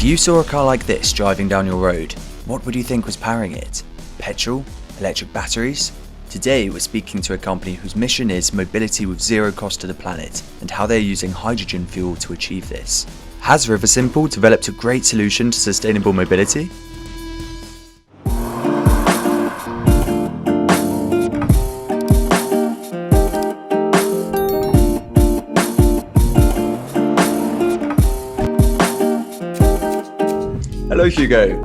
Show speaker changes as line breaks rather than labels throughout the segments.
If you saw a car like this driving down your road, what would you think was powering it? Petrol? Electric batteries? Today we're speaking to a company whose mission is mobility with zero cost to the planet and how they're using hydrogen fuel to achieve this. Has Riversimple developed a great solution to sustainable mobility? Hello Hugo.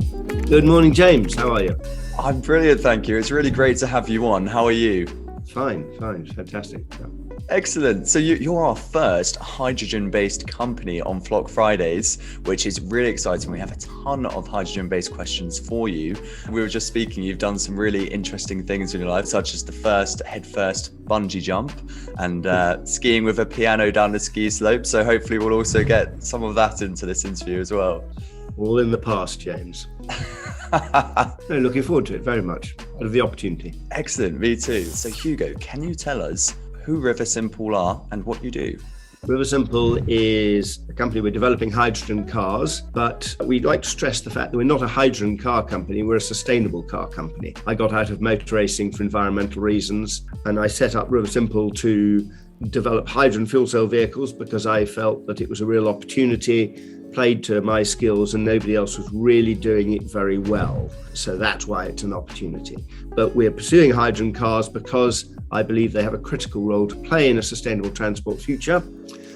Good morning, James. How are you?
I'm brilliant, thank you. It's really great to have you on. How are you?
Fine, fantastic.
Excellent. So you're our first hydrogen-based company on Flock Fridays, which is really exciting. We have a ton of hydrogen-based questions for you. We were just speaking, you've done some really interesting things in your life, such as the first head-first bungee jump and skiing with a piano down the ski slope. So hopefully we'll also get some of that into this interview as well.
All in the past, James. No, looking forward to it very much. Out of the opportunity.
Excellent, me too. So Hugo, can you tell us who Riversimple are and what you do?
Riversimple is a company, we're developing hydrogen cars, but we'd like to stress the fact that we're not a hydrogen car company, we're a sustainable car company. I got out of motor racing for environmental reasons, and I set up Riversimple to develop hydrogen fuel cell vehicles because I felt that it was a real opportunity, played to my skills, and nobody else was really doing it very well. So that's why it's an opportunity. But we're pursuing hydrogen cars because I believe they have a critical role to play in a sustainable transport future,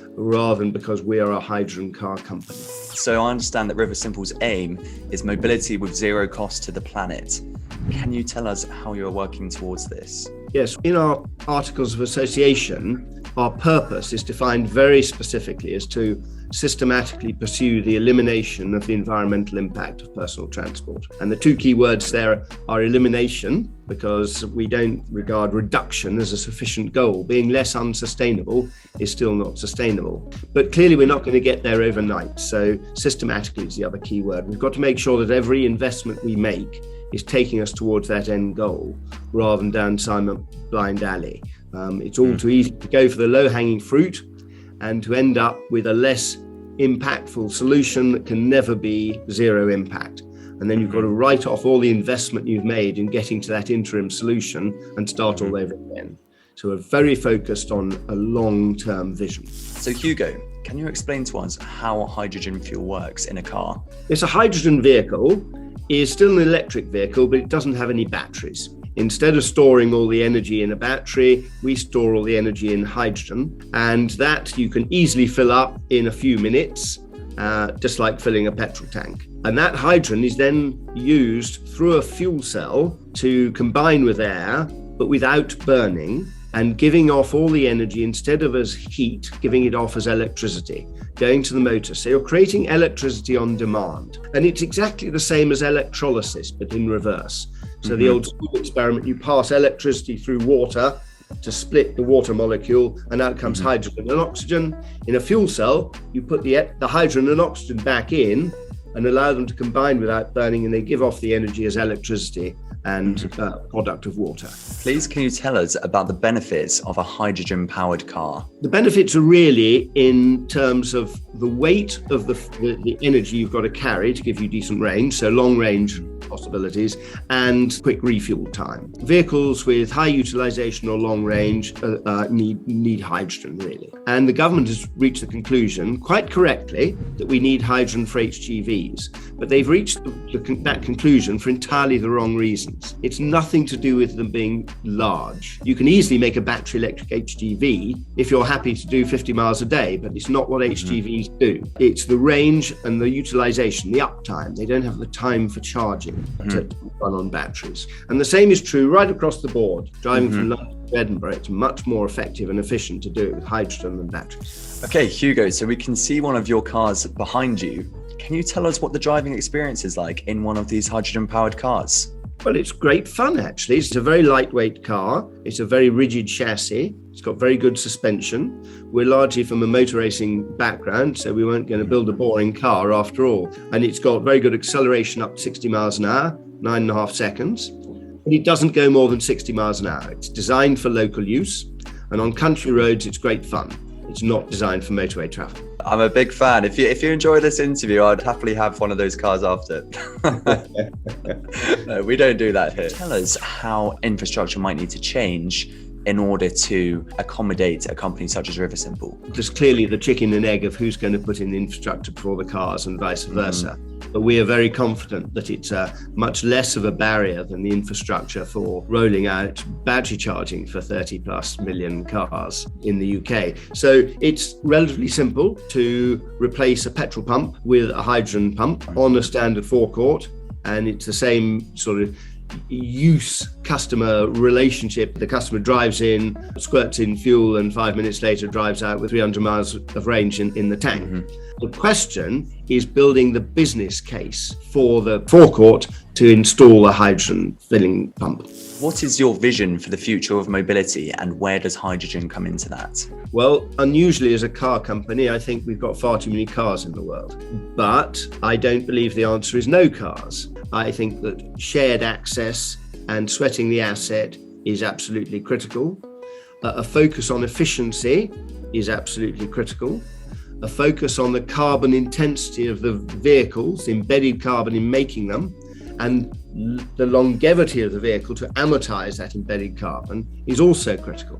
rather than because we are a hydrogen car company.
So I understand that Riversimple's aim is mobility with zero cost to the planet. Can you tell us how you're working towards this?
Yes, in our articles of association, our purpose is defined very specifically as to systematically pursue the elimination of the environmental impact of personal transport. And the two key words there are elimination, because we don't regard reduction as a sufficient goal. Being less unsustainable is still not sustainable. But clearly we're not going to get there overnight. So systematically is the other key word. We've got to make sure that every investment we make is taking us towards that end goal rather than down some blind alley. It's all too easy to go for the low-hanging fruit and to end up with a less impactful solution that can never be zero impact. And then you've got to write off all the investment you've made in getting to that interim solution and start all over again. So we're very focused on a long-term vision.
So Hugo, can you explain to us how hydrogen fuel works in a car?
It's a hydrogen vehicle. Is still an electric vehicle, but it doesn't have any batteries. Instead of storing all the energy in a battery, we store all the energy in hydrogen, and that you can easily fill up in a few minutes, just like filling a petrol tank. And that hydrogen is then used through a fuel cell to combine with air, but without burning, and giving off all the energy instead of as heat, giving it off as electricity, going to the motor. So you're creating electricity on demand. And it's exactly the same as electrolysis, but in reverse. So the old school experiment, you pass electricity through water to split the water molecule, and out comes hydrogen and oxygen. In a fuel cell, you put the hydrogen and oxygen back in and allow them to combine without burning, and they give off the energy as electricity and product of water.
Please, can you tell us about the benefits of a hydrogen-powered car?
The benefits are really in terms of the weight of the energy you've got to carry to give you decent range, so long range possibilities, and quick refuel time. Vehicles with high utilization or long range need hydrogen, really. And the government has reached the conclusion, quite correctly, that we need hydrogen for HGVs, but they've reached that conclusion for entirely the wrong reasons. It's nothing to do with them being large. You can easily make a battery electric HGV if you're happy to do 50 miles a day, but it's not what HGVs do. It's the range and the utilization, the uptime. They don't have the time for charging to run on batteries. And the same is true right across the board. Driving from London to Edinburgh, it's much more effective and efficient to do it with hydrogen than batteries.
Okay, Hugo, so we can see one of your cars behind you. Can you tell us what the driving experience is like in one of these hydrogen-powered cars?
Well, it's great fun, actually. It's a very lightweight car. It's a very rigid chassis. It's got very good suspension. We're largely from a motor racing background, so we weren't going to build a boring car after all. And it's got very good acceleration up to 60 miles an hour, 9.5 seconds. And it doesn't go more than 60 miles an hour. It's designed for local use. And on country roads, it's great fun. It's not designed for motorway traffic.
I'm a big fan. If you enjoy this interview, I'd happily have one of those cars after. No, we don't do that here. Tell us how infrastructure might need to change in order to accommodate a company such as River Simple.
There's clearly the chicken and egg of who's going to put in the infrastructure for the cars and vice versa. But we are very confident that it's much less of a barrier than the infrastructure for rolling out battery charging for 30 plus million cars in the UK. So it's relatively simple to replace a petrol pump with a hydrogen pump on a standard forecourt. And it's the same sort of use customer relationship. The customer drives in, squirts in fuel, and 5 minutes later drives out with 300 miles of range in the tank. The question is building the business case for the forecourt to install a hydrogen filling pump.
What is your vision for the future of mobility, and where does hydrogen come into that?
Well, unusually as a car company, I think we've got far too many cars in the world. But I don't believe the answer is no cars. I think that shared access and sweating the asset is absolutely critical. A focus on efficiency is absolutely critical. A focus on the carbon intensity of the vehicles, embedded carbon in making them, and the longevity of the vehicle to amortize that embedded carbon is also critical.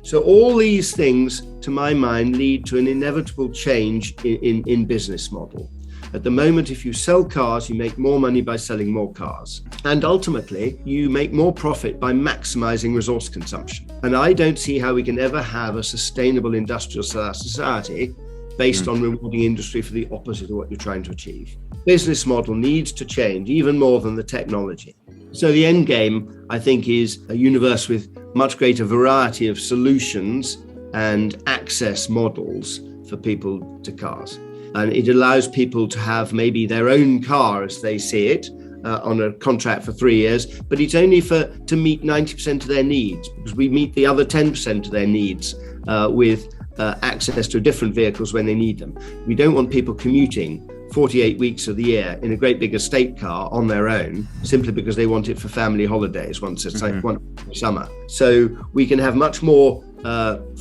So all these things, to my mind, lead to an inevitable change in business model. At the moment, if you sell cars, you make more money by selling more cars. And ultimately, you make more profit by maximizing resource consumption. And I don't see how we can ever have a sustainable industrial society based on rewarding industry for the opposite of what you're trying to achieve. Business model needs to change even more than the technology. So the end game, I think, is a universe with much greater variety of solutions and access models for people to cars. And it allows people to have maybe their own car as they see it on a contract for 3 years, but it's only to meet 90% of their needs, because we meet the other 10% of their needs with access to different vehicles when they need them. We don't want people commuting 48 weeks of the year in a great big estate car on their own simply because they want it for family holidays once summer. So we can have much more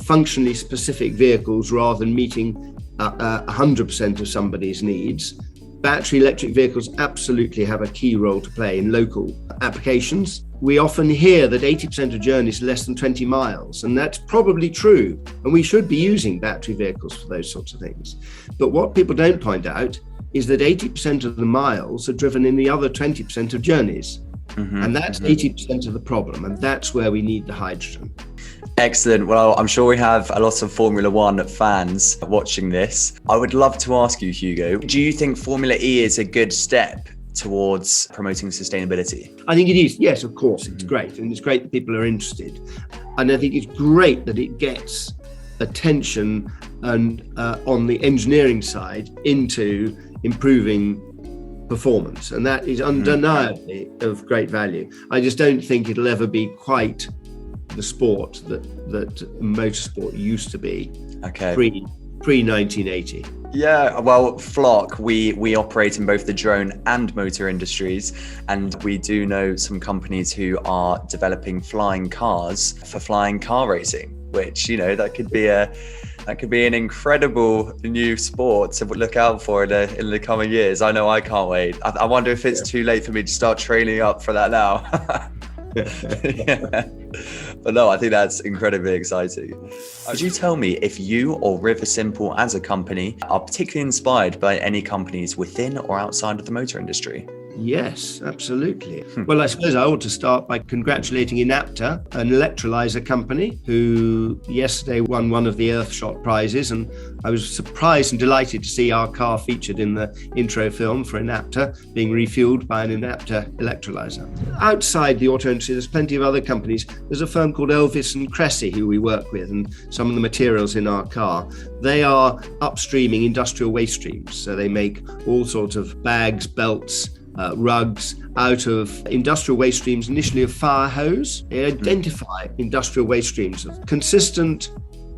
functionally specific vehicles rather than meeting 100% of somebody's needs. Battery electric vehicles absolutely have a key role to play in local applications. We often hear that 80% of journeys are less than 20 miles, and that's probably true. And we should be using battery vehicles for those sorts of things. But what people don't point out is that 80% of the miles are driven in the other 20% of journeys. And that's 80% of the problem. And that's where we need the hydrogen.
Excellent. Well, I'm sure we have a lot of Formula One fans watching this. I would love to ask you, Hugo, do you think Formula E is a good step towards promoting sustainability?
I think it is. Yes, of course. It's great. And it's great that people are interested. And I think it's great that it gets attention and on the engineering side into improving performance. And that is undeniably of great value. I just don't think it'll ever be quite the sport that motorsport used to be pre-1980.
Yeah, well, Flock, we operate in both the drone and motor industries, and we do know some companies who are developing flying cars for flying car racing, which, you know, that could be an incredible new sport to look out for in the coming years. I know I can't wait. I wonder if it's too late for me to start training up for that now. Yeah. But no, I think that's incredibly exciting. Could you tell me if you or River Simple as a company are particularly inspired by any companies within or outside of the motor industry?
Yes, absolutely. Well, I suppose I ought to start by congratulating Enapter, an electrolyzer company who yesterday won one of the Earthshot prizes. And I was surprised and delighted to see our car featured in the intro film for Enapter being refueled by an Enapter electrolyzer. Outside the auto industry, there's plenty of other companies. There's a firm called Elvis and Cressy who we work with, and some of the materials in our car, they are upstreaming industrial waste streams. So they make all sorts of bags, belts, rugs out of industrial waste streams, initially of fire hose. They identify industrial waste streams of consistent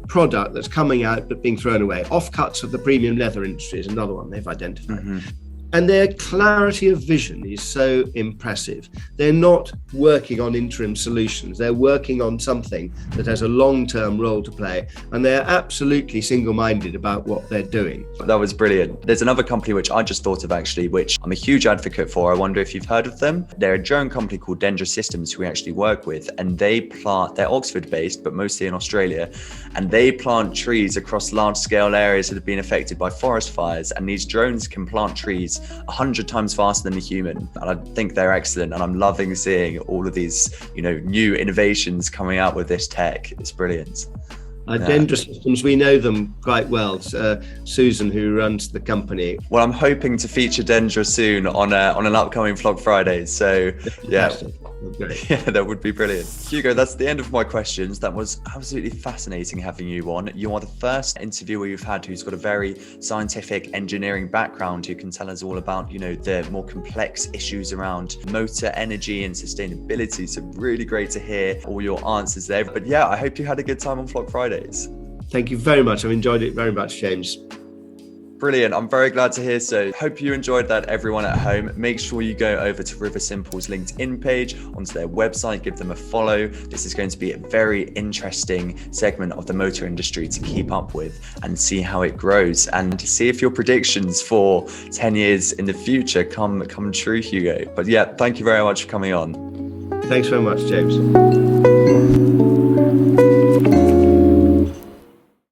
product that's coming out but being thrown away. Offcuts of the premium leather industry is another one they've identified. And their clarity of vision is so impressive. They're not working on interim solutions. They're working on something that has a long-term role to play. And they're absolutely single-minded about what they're doing.
That was brilliant. There's another company which I just thought of actually, which I'm a huge advocate for. I wonder if you've heard of them. They're a drone company called Dendra Systems, who we actually work with. And they're Oxford-based, but mostly in Australia. And they plant trees across large-scale areas that have been affected by forest fires. And these drones can plant trees 100 times faster than a human. And I think they're excellent. And I'm loving seeing all of these, new innovations coming out with this tech. It's brilliant.
Dendra Systems, we know them quite well. Susan, who runs the company.
Well, I'm hoping to feature Dendra soon on an upcoming Flock Fridays. So, yeah.
Great.
Yeah, that would be brilliant. Hugo, that's the end of my questions. That was absolutely fascinating having you on. You are the first interviewer you've had who's got a very scientific engineering background, who can tell us all about, the more complex issues around motor energy and sustainability. So really great to hear all your answers there. But yeah, I hope you had a good time on Flock Fridays.
Thank you very much. I've enjoyed it very much, James.
Brilliant. I'm very glad to hear so. Hope you enjoyed that, everyone at home. Make sure you go over to River Simple's LinkedIn page, onto their website, give them a follow. This is going to be a very interesting segment of the motor industry to keep up with and see how it grows, and see if your predictions for 10 years in the future come true, Hugo. But yeah, thank you very much for coming on.
Thanks very much, James.